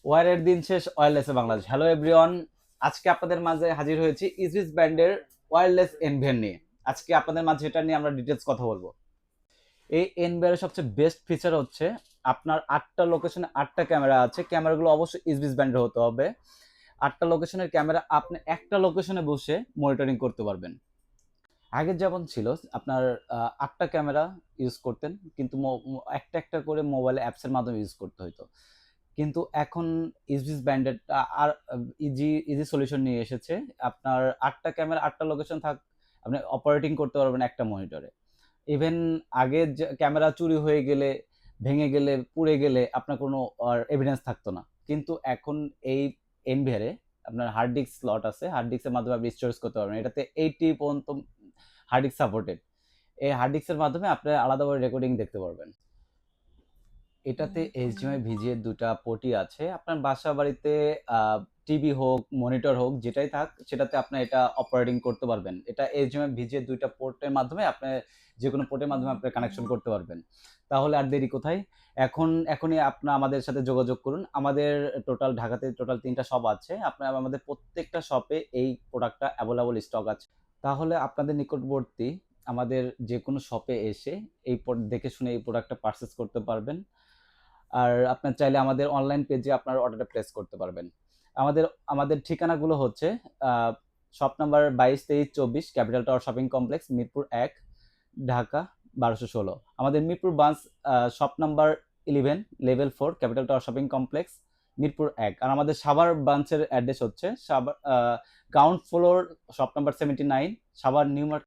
ওয়ারের দিন শেষ ওয়্যারলেসে Bangladesh. Hello everyone, আজকে আপনাদের মাঝে হাজির হয়েছি ইজিস ব্র্যান্ডের ওয়্যারলেস এনভিআর নিয়ে। আজকে আপনাদের মাঝে এটা নিয়ে আমরা ডিটেলস কথা বলবো। এই এনভিআর সবচেয়ে বেস্ট ফিচার হচ্ছে আপনার 8টা লোকেশনে 8টা ক্যামেরা আছে। ক্যামেরাগুলো অবশ্যই ইজিস ব্র্যান্ডের হতে হবে। 8টা লোকেশনের ক্যামেরা আপনি একটা লোকেশনে বসে মনিটরিং করতে পারবেন। আগে যেমন ছিল আপনার 8টা ক্যামেরা ইউজ করতেন, কিন্তু একটা একটা করে মোবাইলে অ্যাপসের মাধ্যমে ইউজ করতে হতো। কিন্তু এখন ইজিস ব্র্যান্ডেড আর ইজি ইজি সলিউশন নিয়ে এসেছে। আপনার 8টা ক্যামেরা 8টা লোকেশন থাক, আপনি অপারেটিং করতে পারবেন একটা মনিটরে। ইভেন আগে যে ক্যামেরা চুরি হয়ে গেলে, ভেঙে গেলে, পুড়ে গেলে আপনার কোনো আর এভিডেন্স থাকতো না। কিন্তু এখন এই এনভিআরে আপনার হার্ড ডিস্ক স্লট আছে, হার্ড ডিস্কের মাধ্যমে আপনি স্টোরেজ করতে পারবেন। এটাতে 80 পর্যন্ত হার্ড ডিস্ক সাপোর্টেড। এই হার্ড ডিস্কের মাধ্যমে আপনি আলাদাভাবে রেকর্ডিং দেখতে পারবেন। এটাতে এইচডিএমআই ভিজিএ দুটা পোর্টই আছে। আপনার বাসা বাড়িতে টিভি হোক, মনিটর হোক, যেটাই থাক সেটাতে আপনি এটা অপারেটিং করতে পারবেন। এটা এইচডিএমআই ভিজিএ দুইটা পোর্টের মাধ্যমে আপনি যে কোনো পোর্টের মাধ্যমে আপনি কানেকশন করতে পারবেন। তাহলে আর দেরি কোথায়? এখনই আপনার আমাদের সাথে যোগাযোগ করুন। আমাদের ঢাকাতে টোটাল 3টা শপ আছে। আপনার আমাদের প্রত্যেকটা শপে এই প্রোডাক্টটা অ্যাভেলেবল স্টক আছে। তাহলে আপনাদের নিকটবর্তী আমাদের যে কোনো শপে এসে দেখে শুনে এই প্রোডাক্টটা পারচেস করতে পারবেন। আর আপনার চাইলে আমাদের অনলাইন পেজে আপনার অর্ডারটা প্লেস করতে পারবেন। আমাদের আমাদের ঠিকানাগুলো হচ্ছে shop number 22, 23, 24 capital tower shopping complex, Mirpur 1, Dhaka 1216। আমাদের Mirpur branch shop number 11, level 4 capital tower shopping complex, Mirpur 1। আর আমাদের সাভার ব্রাঞ্চের অ্যাড্রেস হচ্ছে Savar ground floor, shop number 79, Savar new market.